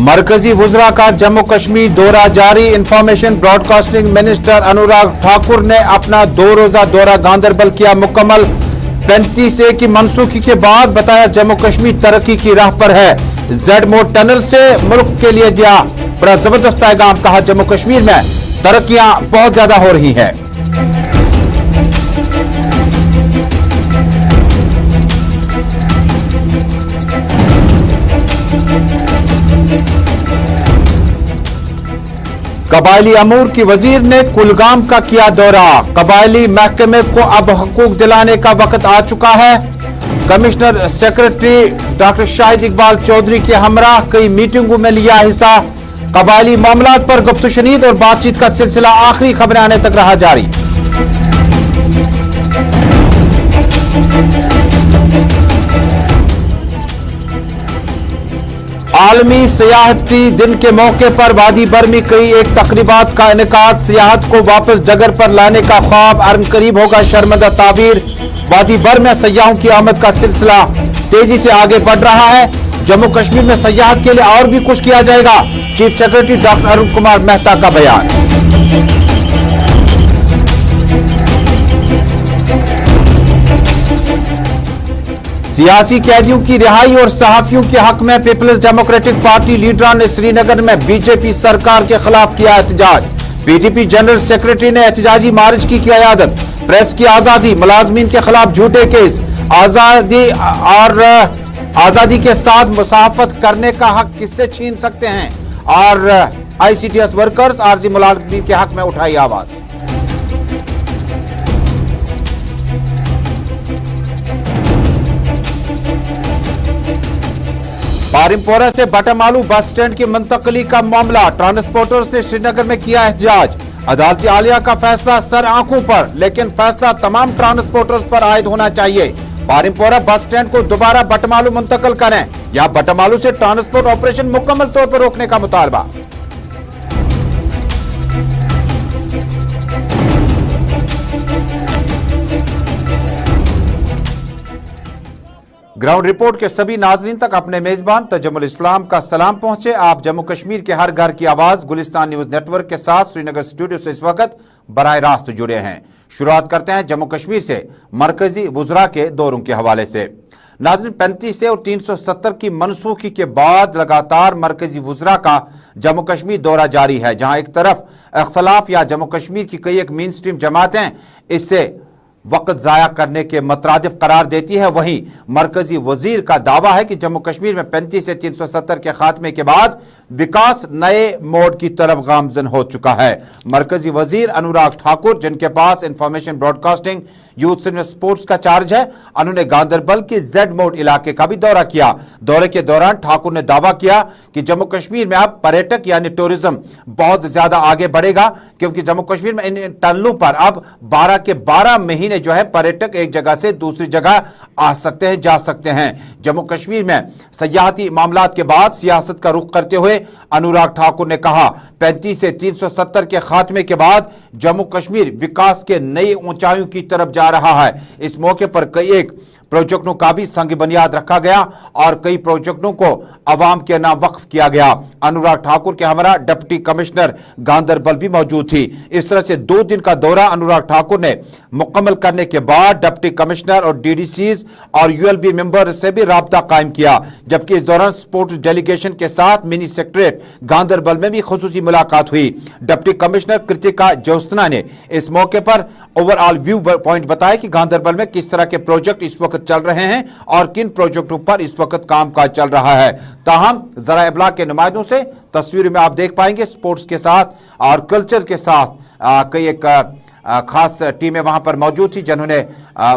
मरकजी वुज़रा का जम्मू कश्मीर दौरा जारी। Information broadcasting minister Anurag Thakur ने अपना 2 रोजा दौरा गांदरबल किया मुकम्मल। 35A की मनसूखी के बाद बताया जम्मू कश्मीर तरक्की की राह पर है। जेड मोड टनल से मुल्क के लिए दिया बड़ा जबरदस्त पैगाम। कहा जम्मू कश्मीर में तरक्कियां बहुत ज्यादा हो रही हैं। कबायली अमूर की वजीर ने कुलगाम का किया दौरा। कबायली महकमे को अब हकूक दिलाने का वक्त आ चुका है। Commissioner secretary doctor Shahid Iqbal Chaudhry के हमरा कई मीटिंगों में लिया हिस्सा। कबायली मामलात पर गुफ्तशनीद और बातचीत का सिलसिला आखिरी खबरें आने तक रहा जारी। आलमी सियाहती दिन के मौके पर वादी बर में कई एक तकरीबात का इनेकाद। सियाहत को वापस डगर पर लाने का ख्वाब अनकरीब होगा शर्मदा ताबीर। वादी बर में सयाहों की आमद का सिलसिला तेजी से आगे बढ़ रहा है। जम्मू कश्मीर में सयाहत के लिए और भी कुछ किया जाएगा। Chief secretary doctor Arun Kumar Mehta का बयान। सियासी कैदियों की रिहाई और सहाफियों के हक में पीपल्स डेमोक्रेटिक पार्टी लीडरान ने श्रीनगर में बीजेपी सरकार के खिलाफ किया एहतजाज। पीडीपी जनरल सेक्रेटरी ने एहतजाजी मार्च की क़यादत। प्रेस की आजादी, मुलाजमीन के खिलाफ झूठे केस, आजादी के साथ मुसाफत करने का हक किससे छीन सकते हैं, और आईसीडीएस वर्कर्स आरजी मुलाजमीन के हक में उठाई आवाज। पारिमपोरा से बटामालू बस स्टैंड की मुंतकली का मामला। ट्रांसपोर्टर से श्रीनगर में किया एहतजाज। अदालती आलिया का फैसला सर आंखों पर, लेकिन फैसला तमाम ट्रांसपोर्टर्स पर आयद होना चाहिए। पारिमपोरा बस स्टैंड को दोबारा बटामालू मुंतकल करें या बटामालू से ट्रांसपोर्ट ऑपरेशन मुकम्मल तौर पर रोकने का मुतालबा। ग्राउंड रिपोर्ट के सभी नाजरीन तक अपने मेजबान तजम्मुल इस्लाम का सलाम पहुंचे। आप जम्मू कश्मीर के हर घर की आवाज गुलिस्तान न्यूज नेटवर्क के साथ श्रीनगर स्टूडियो से इस वक्त बराह रास्त जुड़े हैं। शुरुआत करते हैं जम्मू कश्मीर से मरकजी वुज़रा के दौरों के हवाले से। नाज़रीन, 35A और 370 की मनसूखी के बाद लगातार मरकजी वुज़रा का जम्मू कश्मीर दौरा जारी है। जहां एक तरफ इख्तलाफ या जम्मू कश्मीर की कई एक मेन स्ट्रीम जमातें इससे वक्त जाया करने के मुतरादिफ करार देती है, वहीं मरकजी वजीर का दावा है कि जम्मू कश्मीर में 35 से 370 के खात्मे के बाद विकास नए मोड की तरफ गामजन हो चुका है। मरकजी वजीर अनुराग ठाकुर, जिनके पास information broadcasting youth civil sports का चार्ज है, उन्होंने गांदरबल के जेड मोड इलाके का भी दौरा किया। दौरे के दौरान ठाकुर ने दावा किया कि जम्मू कश्मीर में अब पर्यटक यानी टूरिज्म बहुत ज्यादा आगे बढ़ेगा, क्योंकि जम्मू कश्मीर में इन टनलों पर अब 12 के 12 महीने जो है पर्यटक एक जगह से दूसरी जगह आ सकते हैं, जा सकते हैं। जम्मू कश्मीर में सयाहती मामलात के बाद सियासत का रुख करते हुए अनुराग ठाकुर ने कहा 35 से 370 के खात्मे के बाद जम्मू कश्मीर विकास के नई ऊंचाइयों की तरफ जा रहा है। इस मौके पर कई एक प्रोजेक्टों का भी संग बुनियाद रखा गया और कई प्रोजेक्टों को अवाम के नाम वक्फ किया गया। अनुराग ठाकुर के हमरा डिप्टी कमिश्नर गांदरबल भी मौजूद थी। इस तरह से 2 दिन का दौरा अनुराग ठाकुर ने मुकम्मल करने के बाद डिप्टी कमिश्नर और डीडीसीज और यूएलबी मेंबर से भी राब्ता कायम किया, जबकि इस दौरान स्पोर्ट्स डेलीगेशन के साथ मिनी सेक्रेटरीट गांदरबल में भी खुसूसी मुलाकात हुई। डिप्टी कमिश्नर कृतिका ज्योत्सना ने इस मौके पर ओवरऑल व्यू पॉइंट बताया कि गांदरबल में किस तरह के प्रोजेक्ट इस वक्त चल रहे हैं और किन प्रोजेक्टों पर इस वक्त कामकाज चल रहा है। ताहम ज़राए इब्लाग के नुमाइंदों से तस्वीर में आप देख पाएंगे स्पोर्ट्स के साथ और कल्चर के साथ कई एक खास टीमें वहां पर मौजूद थी, जिन्होंने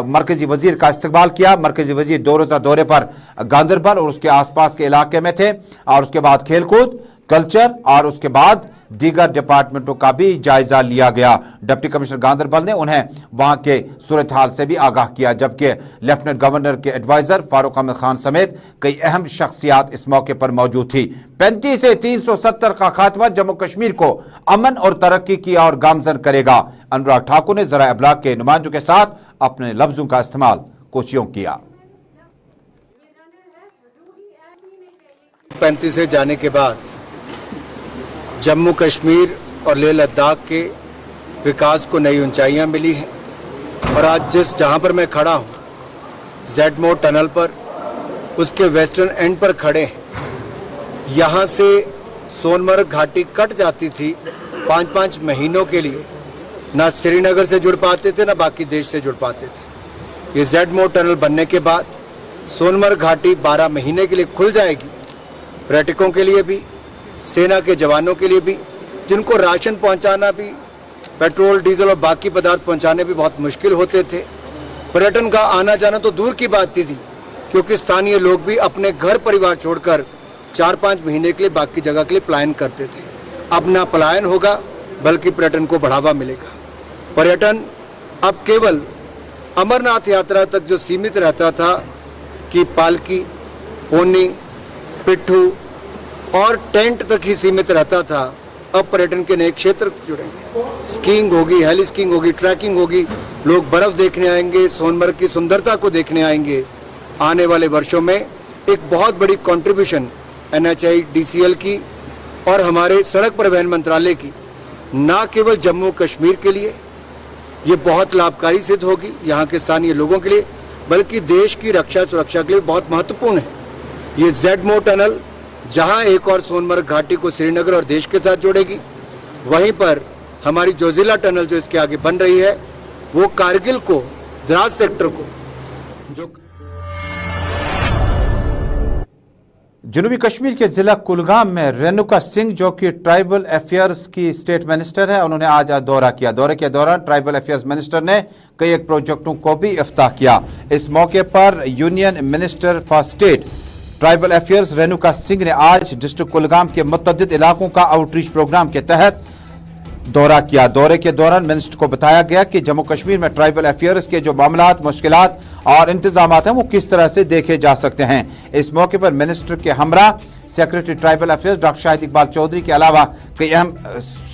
मरकजी वजीर का इस्तकबाल किया। मरकजी वजीर 2 रोजा दौरे पर गांदरबल और उसके आसपास के इलाके में थे और उसके बाद खेलकूद, कल्चर और उसके बाद दीगर डिपार्टमेंटों का भी जायजा लिया गया। डिप्टी कमिश्नर गांदरबल ने उन्हें वहां के सूरत हाल से भी आगाह किया, जबकि लेफ्टिनेंट गवर्नर के एडवाइजर फारूक अहमद खान समेत कई अहम शख्सियात इस मौके पर मौजूद थी। 35 से 370 का खात्मा जम्मू कश्मीर को अमन और तरक्की की ओर गामजन करेगा। अनुराग ठाकुर ने ज़राए इब्लाग के नुमाइंदों के साथ अपने लफ्जों का इस्तेमाल कुछ यूं किया। 35 से जाने के बाद जम्मू कश्मीर और लेह लद्दाख के विकास को नई ऊंचाइयां मिली हैं। और आज जहां पर मैं खड़ा हूं, जेडमोर टनल पर, उसके वेस्टर्न एंड पर खड़े हैं। यहाँ से सोनमर्ग घाटी कट जाती थी 5-5 महीनों के लिए, ना श्रीनगर से जुड़ पाते थे ना बाकी देश से जुड़ पाते थे। ये जेडमोर टनल बनने के बाद सोनमर्ग घाटी 12 महीने के लिए खुल जाएगी। पर्यटकों के लिए भी, सेना के जवानों के लिए भी, जिनको राशन पहुंचाना भी, पेट्रोल डीजल और बाकी पदार्थ पहुंचाने भी बहुत मुश्किल होते थे। पर्यटन का आना जाना तो दूर की बात थी, क्योंकि स्थानीय लोग भी अपने घर परिवार छोड़कर 4-5 महीने के लिए बाकी जगह के लिए पलायन करते थे। अब ना पलायन होगा, बल्कि पर्यटन को बढ़ावा मिलेगा। पर्यटन अब केवल अमरनाथ यात्रा तक जो सीमित रहता था कि पालकी, पोनी, पिट्ठू और टेंट तक ही सीमित रहता था, अब पर्यटन के नए क्षेत्र जुड़ेंगे। स्कीइंग होगी, हेली स्कीइंग होगी, ट्रैकिंग होगी, लोग बर्फ देखने आएंगे, सोनमर्ग की सुंदरता को देखने आएंगे। आने वाले वर्षों में एक बहुत बड़ी कंट्रीब्यूशन NHI, DCL की और हमारे सड़क परिवहन मंत्रालय की, ना केवल जम्मू कश्मीर के लिए ये बहुत लाभकारी सिद्ध होगी यहाँ के स्थानीय लोगों के लिए, बल्कि देश की रक्षा सुरक्षा के लिए बहुत महत्वपूर्ण है। ये जेडमोर टनल जहाँ एक और सोनमर्ग घाटी को श्रीनगर और देश के साथ जोड़ेगी, वहीं पर हमारी जोजिला टनल जो इसके आगे बन रही है, वो कारगिल को, द्रास सेक्टर को जो जनूबी कश्मीर के जिला कुलगाम में रेणुका सिंह, जो कि ट्राइबल अफेयर्स की स्टेट मिनिस्टर है, उन्होंने आज दौरा किया। दौरे के दौरान ट्राइबल अफेयर्स मिनिस्टर ने कई एक प्रोजेक्टों को भी इफ्ताह किया। इस मौके पर union minister for state tribal affairs Renuka Singh ने आज डिस्ट्रिक्ट कुलगाम के मुतअद्दिद इलाकों का आउटरीच प्रोग्राम के तहत दौरा किया। दौरे के दौरान मिनिस्टर को बताया गया कि जम्मू कश्मीर में ट्राइबल अफेयर्स के जो मामलात, मुश्किलात और इंतजामात हैं, वो किस तरह से देखे जा सकते हैं। इस मौके पर मिनिस्टर के हमरा secretary tribal affairs doctor Shahid Iqbal Chaudhry के अलावा कई अहम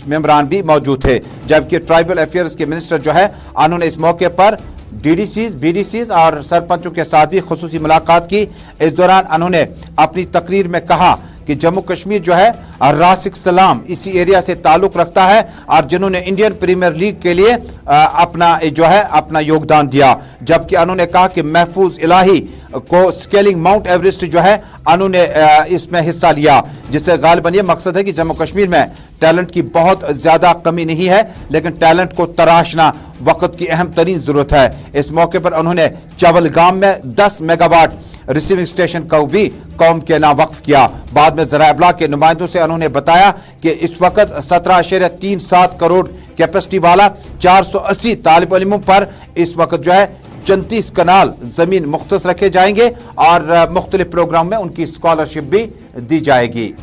मेंबरान भी मौजूद थे। जबकि ट्राइबल अफेयर्स के मिनिस्टर जो है, उन्होंने इस मौके पर DDCs, BDCs और सरपंचों के साथ भी खुसूसी मुलाकात की। इस दौरान उन्होंने अपनी तकरीर में कहा कि जम्मू कश्मीर जो है रासिक सलाम इसी एरिया से ताल्लुक रखता है और जिन्होंने इंडियन प्रीमियर लीग के लिए अपना योगदान दिया। जबकि उन्होंने कहा कि महफूज इलाही को स्केलिंग माउंट एवरेस्ट जो है, उन्होंने इसमें हिस्सा लिया, जिससे गालिबन ये मकसद है कि जम्मू कश्मीर में टैलेंट की बहुत ज्यादा कमी नहीं है, लेकिन टैलेंट को तराशना वक्त की अहम तरीन जरूरत है। इस मौके पर उन्होंने चवलगाम में 10 मेगावाट रिसीविंग स्टेशन को भी कौम के नाम वक्फ किया। बाद में ज़राए इब्लाग के नुमाइंदों से उन्होंने बताया कि इस वक्त 17.37 करोड़ कैपेसिटी वाला 480 तालिब इल्मों पर इस वक्त जो है 34 कनाल जमीन मुख्तस रखे जाएंगे और मुख्तलिफ प्रोग्राम में उनकी स्कॉलरशिप भी दी जाएगी।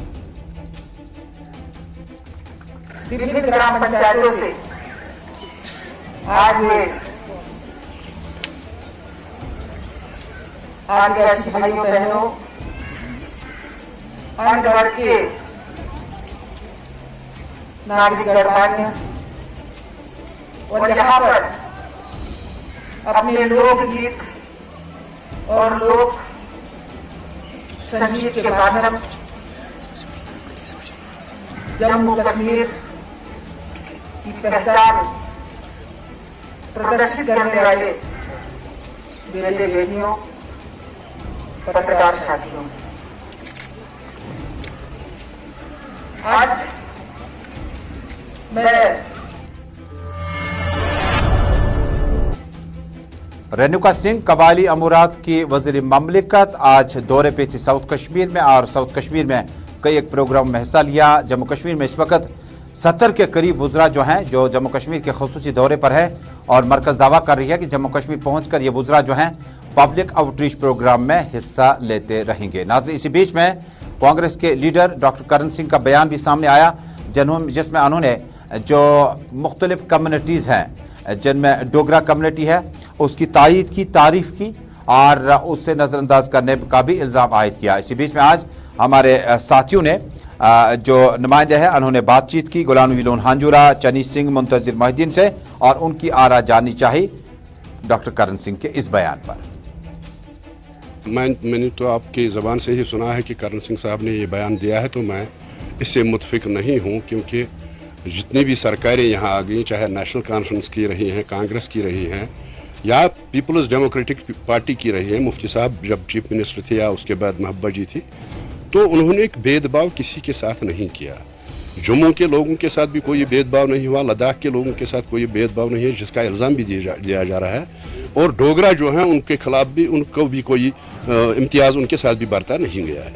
विभिन्न ग्राम पंचायतों से आदिवासी भाइयों बहनों, अन्य वर्ग के नागरिक गणमान्य और यहाँ पर अपने लोकगीत और लोक संगीत के माध्यम जम्मू कश्मीर की पहचान प्रदर्शित करने वाले बेटे बेटियों, पत्रकार साथियों, आज मैं रेणुका सिंह कबायली अमूरात की वज़ीर ममलिकत आज दौरे पे थी साउथ कश्मीर में, और साउथ कश्मीर में कई एक प्रोग्राम में हिस्सा लिया। जम्मू कश्मीर में इस वक्त 70 के करीब वज़रा जो हैं, जो जम्मू कश्मीर के खुसूसी दौरे पर है, और मरकज़ दावा कर रही है कि जम्मू कश्मीर पहुंचकर ये वज़रा जो हैं पब्लिक आउटरीच प्रोग्राम में हिस्सा लेते रहेंगे। नाज़रीन, इसी बीच में कांग्रेस के लीडर डॉक्टर करण सिंह का बयान भी सामने आया, जिसमें उन्होंने जो मुख्तलिफ कम्युनिटीज़ हैं, जिनमें डोगरा कम्युनिटी है, उसकी तायीद की, तारीफ की और उससे नज़रअंदाज करने का भी इल्ज़ाम आयद किया। इसी बीच में आज हमारे साथियों ने जो नुमाइंदे हैं, उन्होंने बातचीत की गुलाम नबी लोन हांजुरा, चनी सिंह, मुंतज़िर मोहिद्दीन से, और उनकी आरा जाननी चाहिए डॉक्टर करण सिंह के इस बयान पर। मैंने तो आपकी ज़बान से ही सुना है कि करण सिंह साहब ने ये बयान दिया है, तो मैं इससे मुतफिक नहीं हूँ, क्योंकि जितनी भी सरकारें यहाँ आ गई, चाहे नेशनल कॉन्फ्रेंस की रही हैं, कांग्रेस की रही हैं या पीपल्स डेमोक्रेटिक पार्टी की रही है, मुफ्ती साहब जब चीफ मिनिस्टर थे या उसके बाद महबूबा जी थी, तो उन्होंने एक भेदभाव किसी के साथ नहीं किया। जम्मू के लोगों के साथ भी कोई भेदभाव नहीं हुआ, लद्दाख के लोगों के साथ कोई भेदभाव नहीं है, जिसका इल्ज़ाम भी दिया जा रहा है। और डोगरा जो हैं उनके खिलाफ भी उनको भी कोई इम्तियाज़ उनके साथ भी बरता नहीं गया है।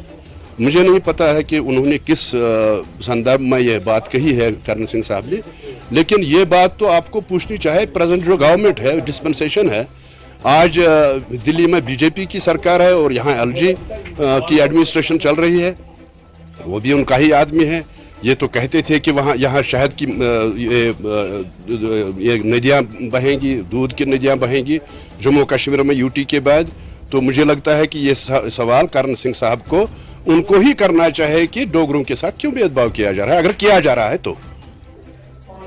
मुझे नहीं पता है कि उन्होंने किस संदर्भ में यह बात कही है करण सिंह साहब ने, लेकिन ये बात तो आपको पूछनी चाहिए। प्रेजेंट जो गवर्नमेंट है, डिस्पेंसेशन है, आज दिल्ली में बीजेपी की सरकार है और यहाँ एलजी की एडमिनिस्ट्रेशन चल रही है, वो भी उनका ही आदमी है। ये तो कहते थे कि वहाँ यहाँ शहद की ये नदियाँ बहेंगी, दूध की नदियाँ बहेंगी जम्मू कश्मीर में यूटी के बाद। तो मुझे लगता है कि ये सवाल करण सिंह साहब को उनको ही करना चाहिए कि डोगरों के साथ क्यों भेदभाव किया जा रहा है, अगर किया जा रहा है तो।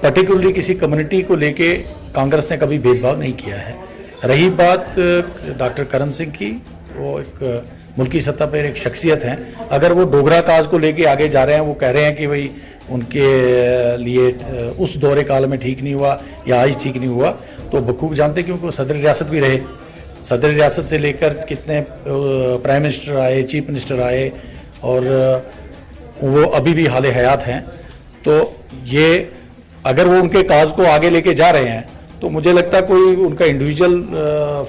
पर्टिकुलरली किसी कम्युनिटी को लेके कांग्रेस ने कभी भेदभाव नहीं किया है। रही बात डॉक्टर करण सिंह की, वो एक मुल्की सतह पर एक शख्सियत हैं। अगर वो डोगरा काज को लेके आगे जा रहे हैं, वो कह रहे हैं कि भाई उनके लिए उस दौरे काल में ठीक नहीं हुआ या आज ठीक नहीं हुआ, तो बखूब जानते, क्योंकि वो सदर रियासत भी रहे। सदर रियासत से लेकर कितने प्राइम मिनिस्टर आए, चीफ मिनिस्टर आए, और वो अभी भी हाल हयात हैं। तो ये अगर वो उनके काज को आगे लेके जा रहे हैं, तो मुझे लगता है कोई उनका इंडिविजुअल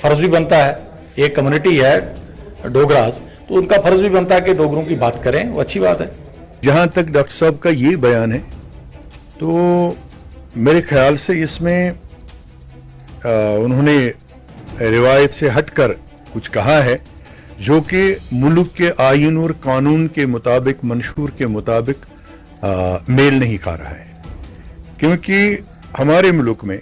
फर्ज भी बनता है। एक कम्युनिटी है डोगराज, तो उनका फर्ज भी बनता है कि डोगरों की बात करें, वो अच्छी बात है। जहां तक डॉक्टर साहब का ये बयान है, तो मेरे ख्याल से इसमें उन्होंने रिवायत से हटकर कुछ कहा है जो कि मुल्क के आईन और कानून के मुताबिक, मंशूर के मुताबिक मेल नहीं खा रहा है। क्योंकि हमारे मुल्क में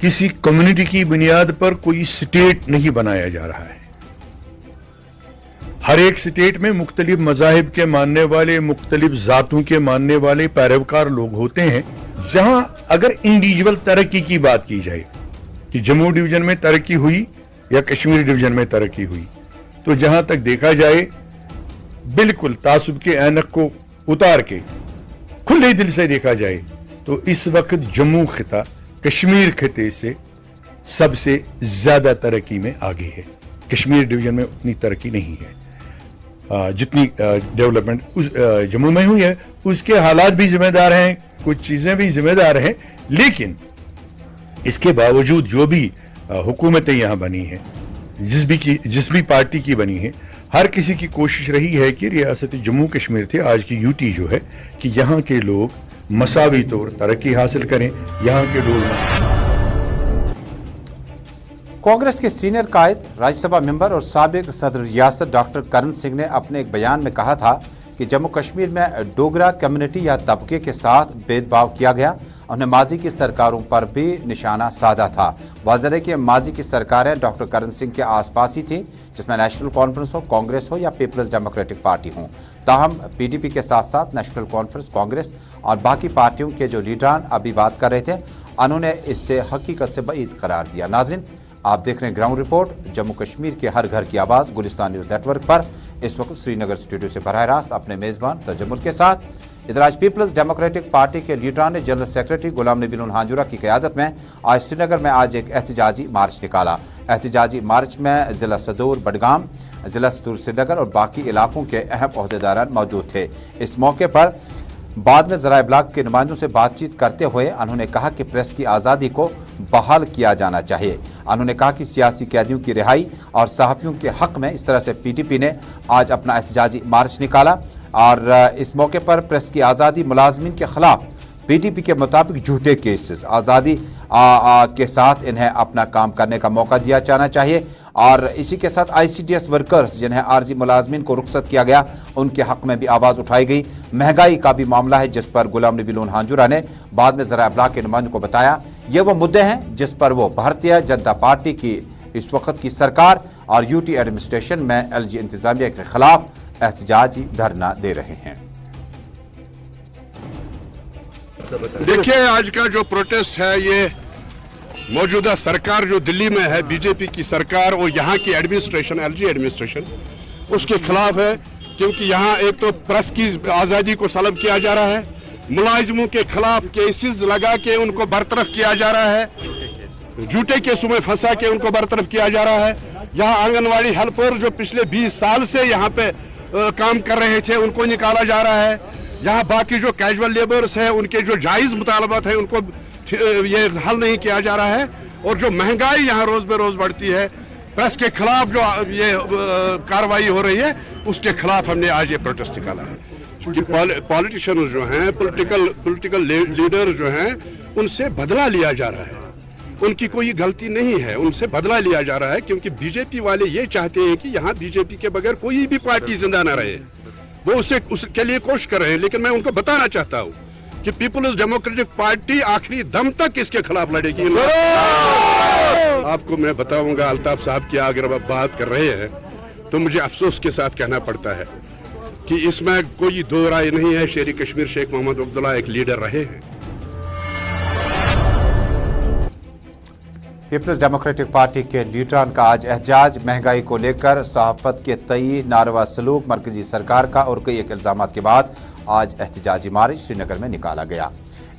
किसी कम्युनिटी की बुनियाद पर कोई स्टेट नहीं बनाया जा रहा है। हर एक स्टेट में मुख्तलिफ मजाहिब के मानने वाले, मुख्तलिफ जातों के मानने वाले पैरवकार लोग होते हैं। जहां अगर इंडिविजुअल तरक्की की बात की जाए कि जम्मू डिवीजन में तरक्की हुई या कश्मीर डिवीजन में तरक्की हुई, तो जहां तक देखा जाए, बिल्कुल तासुब के ऐनक को उतार के खुले दिल से देखा जाए, तो इस वक्त जम्मू खिता कश्मीर खिते से सबसे ज्यादा तरक्की में आगे है। कश्मीर डिवीजन में उतनी तरक्की नहीं है जितनी डेवलपमेंट जम्मू में हुई है। उसके हालात भी जिम्मेदार हैं, कुछ चीजें भी जिम्मेदार हैं, लेकिन इसके बावजूद जो भी हुकूमतें यहाँ बनी हैं, जिस भी पार्टी की बनी है, हर किसी की कोशिश रही है कि रियासत जम्मू कश्मीर थे, आज की यूटी जो है, कि यहाँ के लोग मसावी तौर तरक्की हासिल करें। यहाँ के लोग कांग्रेस के सीनियर कायद, राज्यसभा मेंबर और साबिक सदर रियासत डॉक्टर करण सिंह ने अपने एक बयान में कहा था कि जम्मू कश्मीर में डोगरा कम्युनिटी या तबके के साथ भेदभाव किया गया। उन्हें माजी की सरकारों पर भी निशाना साधा था। वाज़ेह है कि माजी की सरकारें डॉक्टर करण सिंह के आसपास ही थी, जिसमें नेशनल कॉन्फ्रेंस हो, कांग्रेस हो या पीपल्स डेमोक्रेटिक पार्टी हो। ताहम पीडीपी के साथ साथ नेशनल कॉन्फ्रेंस, कांग्रेस और बाकी पार्टियों के जो लीडरान अभी बात कर रहे थे, उन्होंने इससे हकीकत से बईद करार दिया। नाज़रीन, आप देख रहे हैं ग्राउंड रिपोर्ट, जम्मू कश्मीर के हर घर की आवाज़, गुलिस्तान न्यूज़ नेटवर्क पर। इस वक्त श्रीनगर स्टूडियो से बराह रास्त अपने मेज़बान तजम्मुल के साथ। इधर आज पीपल्स डेमोक्रेटिक पार्टी के लीडरान ने जनरल सेक्रेटरी गुलाम नबी हांजुरा की क़यादत में आज श्रीनगर में आज एक एहतजाजी मार्च निकाला। एहतजाजी मार्च में ज़िला सदूर बडगाम, ज़िला सदूर श्रीनगर और बाकी इलाकों के अहम ओहदेदारान मौजूद थे। इस मौके पर बाद में ज़राए इब्लाग के नुमाइंदों से बातचीत करते हुए उन्होंने कहा कि प्रेस की आज़ादी को बहाल किया जाना चाहिए। उन्होंने कहा कि सियासी कैदियों की रिहाई और सहाफ़ियों के हक़ में इस तरह से पीडीपी ने आज अपना एहतजाजी मार्च निकाला और इस मौके पर प्रेस की आज़ादी, मुलाजमीन के खिलाफ पीडीपी के मुताबिक झूठे केसेस, आज़ादी के साथ इन्हें अपना काम करने का मौका दिया जाना चाहिए और इसी के साथ आईसीडीएस वर्कर्स जिन्हें आर्जी मुलाजमीन को रुखसत किया गया, उनके हक़ में भी आवाज़ उठाई गई। महंगाई का भी मामला है जिस पर गुलाम नबी हांजुरा ने बाद में ज़राए इब्लाग के नुमाइंदों को बताया ये वो मुद्दे हैं जिस पर वो भारतीय जनता पार्टी की इस वक्त की सरकार और यूटी एडमिनिस्ट्रेशन में एलजी इंतजामिया के खिलाफ एहतजाजी धरना दे रहे हैं। देखिए, आज का जो प्रोटेस्ट है, ये मौजूदा सरकार जो दिल्ली में है, बीजेपी की सरकार और यहाँ की एडमिनिस्ट्रेशन, एलजी एडमिनिस्ट्रेशन, उसके खिलाफ है क्योंकि यहाँ एक तो प्रेस की आज़ादी को सलब किया जा रहा है, मुलाजिमों के खिलाफ केसेस लगा के उनको बरतरफ किया जा रहा है, झूठे केसों में फंसा के उनको बरतरफ किया जा रहा है। यहाँ आंगनवाड़ी हेल्पर जो पिछले 20 साल से यहाँ पे काम कर रहे थे उनको निकाला जा रहा है। यहाँ बाकी जो कैजुअल लेबर्स हैं उनके जो जायज़ मुतालबात हैं उनको ये हल नहीं किया जा रहा है। और जो महंगाई यहाँ रोज़ बरोज़ बढ़ती है, प्रेस के खिलाफ जो ये कार्रवाई हो रही है उसके खिलाफ हमने आज ये प्रोटेस्ट निकाला है। क्योंकि पॉलिटिशियंस जो हैं, पॉलिटिकल लीडर जो हैं, उनसे बदला लिया जा रहा है। उनकी कोई गलती नहीं है, उनसे बदला लिया जा रहा है क्योंकि बीजेपी वाले ये चाहते हैं कि यहाँ बीजेपी के बगैर कोई भी पार्टी जिंदा न रहे। वो उसके लिए कोशिश कर रहे हैं, लेकिन मैं उनको बताना चाहता हूँ कि पीपल्स डेमोक्रेटिक पार्टी आखिरी दम तक इसके खिलाफ लड़ेगी। आपको मैं बताऊंगा, अल्ताफ साहब की अगर आप बात कर रहे हैं तो मुझे अफसोस के साथ कहना पड़ता है कि इसमें कोई दो राय नहीं है। शेर कश्मीर शेख मोहम्मद अब्दुल्ला एक लीडर रहे हैं। पीपल्स डेमोक्रेटिक पार्टी के लीडरान का आज एहजाज, महंगाई को लेकर सहाफत के तई नारवा सलूक, मरकजी सरकार का और कई एक इल्जाम के बाद आज एहतजाजी मार्च श्रीनगर में निकाला गया।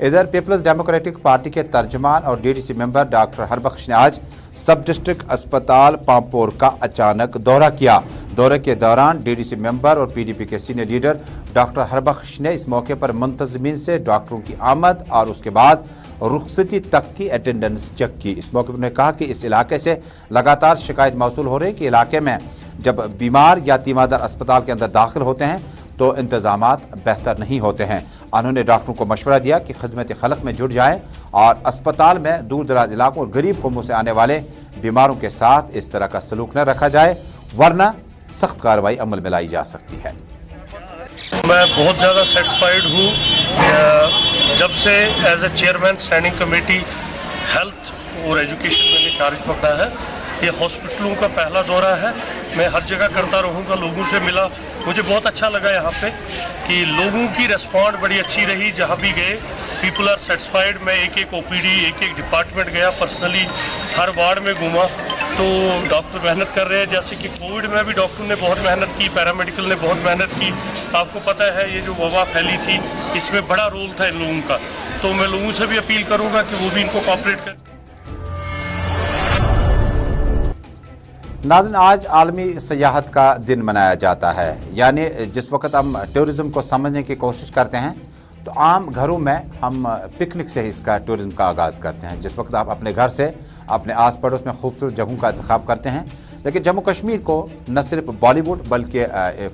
इधर पीपल्स डेमोक्रेटिक पार्टी के तर्जमान और डीडीसी मेंबर डॉक्टर हरबख्श ने आज सब डिस्ट्रिक्ट अस्पताल पामपोर का अचानक दौरा किया। दौरे के दौरान डीडीसी मेंबर और पीडीपी के सीनियर लीडर डॉक्टर हरबख्श ने इस मौके पर मुंतजमीन से डॉक्टरों की आमद और उसके बाद रुखसती तक की अटेंडेंस चेक की। इस मौके पर उन्होंने कहा कि इस इलाके से लगातार शिकायत मौसूल हो रही है कि इलाके में जब बीमार या तीमारदार अस्पताल के अंदर दाखिल होते हैं तो इंतजामात बेहतर नहीं होते हैं। उन्होंने डॉक्टरों को मशवरा दिया कि खिदमत खलक में जुट जाएं और अस्पताल में दूर दराज इलाकों और गरीब कौमों से आने वाले बीमारों के साथ इस तरह का सलूक न रखा जाए, वरना सख्त कार्रवाई अमल में लाई जा सकती है। मैं बहुत ज़्यादा सेटिस्फाइड हूँ। जब से as a chairman standing committee health और एजुकेशन मैंने चार्ज पकड़ा है, ये हॉस्पिटलों का पहला दौरा है। मैं हर जगह करता रहूँगा, लोगों से मिला, मुझे बहुत अच्छा लगा यहाँ पे कि लोगों की रिस्पॉन्स बड़ी अच्छी रही। जहाँ भी गए पीपल आर सेटिस्फाइड। मैं एक ओपीडी एक डिपार्टमेंट गया, पर्सनली हर वार्ड में घूमा, तो डॉक्टर मेहनत कर रहे हैं। जैसे कि कोविड में भी डॉक्टर ने बहुत मेहनत की, पैरामेडिकल ने बहुत मेहनत की। आपको पता है ये जो वबा फैली थी इसमें बड़ा रोल था इन लोगों का, तो मैं लोगों से भी अपील करूँगा कि वो भी इनको कोऑपरेट करें। नाज़रीन, आज आलमी सयाहत का दिन मनाया जाता है। यानी जिस वक्त हम टूरिज़्म को समझने की कोशिश करते हैं तो आम घरों में हम पिकनिक से ही इसका टूरिज़्म का आगाज़ करते हैं। जिस वक्त आप अपने घर से अपने आस पड़ोस में खूबसूरत जगहों का इंतखाब करते हैं, लेकिन जम्मू कश्मीर को न सिर्फ बॉलीवुड बल्कि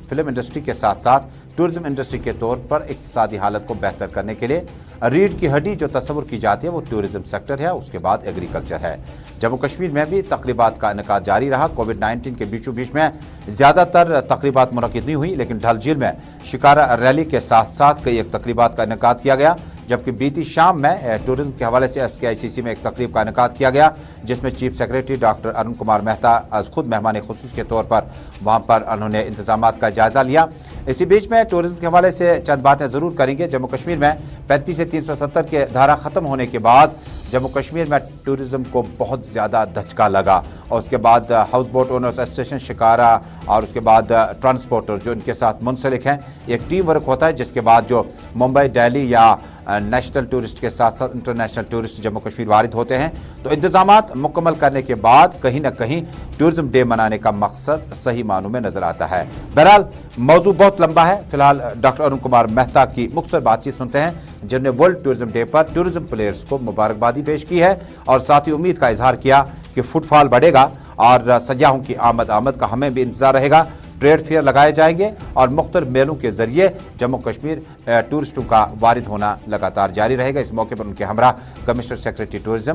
फिल्म इंडस्ट्री के साथ साथ टूरिज़्म इंडस्ट्री के तौर पर इक्तिसादी हालत को बेहतर करने के लिए रीढ़ की हड्डी जो तस्वुर की जाती है वो टूरिज़्म सेक्टर है, उसके बाद एग्रीकल्चर है। जम्मू कश्मीर में भी तकरीबात का इनेकाद जारी रहा। कोविड-19 के बीचों बीच में ज़्यादातर तकरीबात मुनक्किद नहीं हुई, लेकिन डल झील में शिकारा रैली के साथ साथ कई एक तकरीबात का इनेकाद किया गया। जबकि बीती शाम में टूरिज्म के हवाले से SKICC में एक तकरीब का इनेकाद किया गया, जिसमें chief secretary doctor Arun Kumar Mehta आज खुद मेहमान खुसूस के तौर पर वहां पर उन्होंने इंतजामात का जायजा लिया। इसी बीच में टूरिज्म के हवाले से चंद बातें ज़रूर करेंगे। जम्मू कश्मीर में 35 से 370 के धारा ख़त्म होने के बाद जम्मू कश्मीर में टूरिज्म को बहुत ज़्यादा धचका लगा और उसके बाद house boat owners association shikara और उसके बाद ट्रांसपोर्टर जो इनके साथ मुंसलिक हैं, एक टीम वर्क होता है जिसके बाद जो मुंबई, दिल्ली या नेशनल टूरिस्ट के साथ साथ इंटरनेशनल टूरिस्ट जम्मू कश्मीर वारिद होते हैं। तो इंतजामात मुकम्मल करने के बाद कहीं ना कहीं टूरिज्म डे मनाने का मकसद सही मानों में नजर आता है। बहरहाल मौजू बहुत लंबा है। फिलहाल डॉक्टर अरुण कुमार मेहता की मुख्तसर बातचीत सुनते हैं, जिन्होंने वर्ल्ड टूरिज्म डे पर टूरिज्म प्लेयर्स को मुबारकबादी पेश की है और साथ ही उम्मीद का इजहार किया कि फुटफॉल बढ़ेगा और सयाहों की आमद का हमें भी इंतजार रहेगा। ट्रेड फेयर लगाए जाएंगे और मुख्तलिफ मेलों के जरिए जम्मू कश्मीर टूरिस्टों का वारिद होना लगातार जारी रहेगा। इस मौके पर उनके हमरा commissioner secretary tourism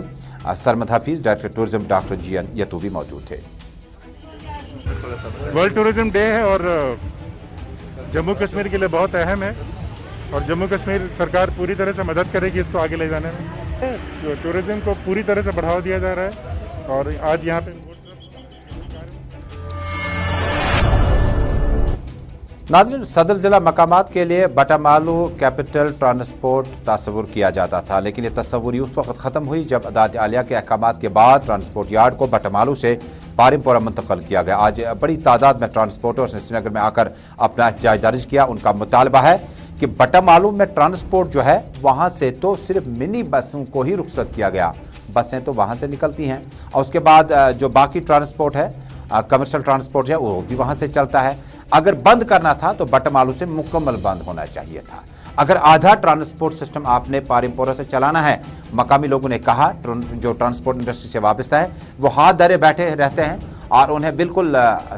Sarmad Hafeez, director tourism doctor GN यतूबी मौजूद थे। वर्ल्ड टूरिज्म डे है और जम्मू कश्मीर के लिए बहुत अहम है और जम्मू कश्मीर सरकार पूरी तरह से मदद करेगी इसको आगे ले जाने में। टूरिज्म को पूरी तरह से बढ़ावा दिया जा रहा है और आज यहाँ पे नाज़रीन, सदर जिला मकामात के लिए बटामालू कैपिटल ट्रांसपोर्ट तस्वुर किया जाता था, लेकिन ये तस्वुरी उस वक्त ख़त्म हुई जब अदालत आलिया के अहकामात के बाद ट्रांसपोर्ट यार्ड को बटामालू से पारिमपोरा मुंतकिल किया गया। आज बड़ी तादाद में ट्रांसपोर्टर्स ने श्रीनगर में आकर अपना एहतजाज दर्ज किया। उनका मुतालबा है कि बटामालू में ट्रांसपोर्ट जो है वहाँ से तो सिर्फ मिनी बसों को ही रुख्सत किया गया, बसें तो वहाँ से निकलती हैं और उसके बाद जो बाकी ट्रांसपोर्ट है, कमर्शियल ट्रांसपोर्ट है, वो भी वहाँ से चलता है। अगर बंद करना था तो बटामालू से मुकम्मल बंद होना चाहिए था। अगर आधा ट्रांसपोर्ट सिस्टम आपने पारिमपोरा से चलाना है, मकामी लोगों ने कहा, जो ट्रांसपोर्ट इंडस्ट्री से वाबस्ता है वो हाथ धरे बैठे रहते हैं और उन्हें बिल्कुल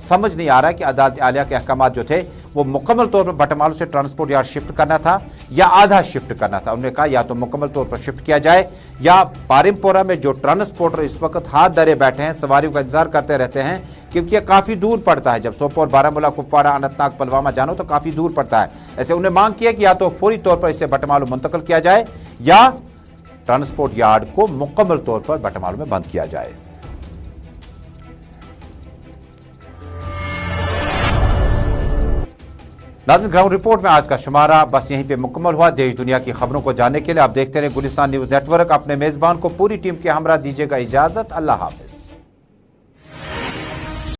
समझ नहीं आ रहा है कि अदालत आलिया के अहकामात जो थे वो मुकम्मल तौर पर बटामालू से ट्रांसपोर्ट यार्ड शिफ्ट करना था या आधा शिफ्ट करना था। उन्होंने कहा या तो मुकम्मल तौर पर शिफ्ट किया जाए या पारिमपोरा में जो ट्रांसपोर्टर इस वक्त हाथ धरे बैठे हैं, सवारियों का इंतजार करते रहते हैं, क्योंकि काफ़ी दूर पड़ता है। जब सोपोर, बारामूला, कुपवाड़ा, अनंतनाग, पुलवामा जानो तो काफ़ी दूर पड़ता है। ऐसे उन्हें मांग की है कि या तो फौरी तौर पर इसे बटामालू मुंतकिल किया जाए या ट्रांसपोर्ट यार्ड को मुकम्मल तौर पर बटामालू में बंद किया जाए। नाज़रीन, ग्राउंड रिपोर्ट में आज का शुमारा बस यहीं पे मुकम्मल हुआ। देश दुनिया की खबरों को जानने के लिए आप देखते रहे गुलिस्तान न्यूज़ नेटवर्क। अपने मेज़बान को पूरी टीम के हमरा दीजिएगा इजाज़त। अल्लाह हाफ़िज़।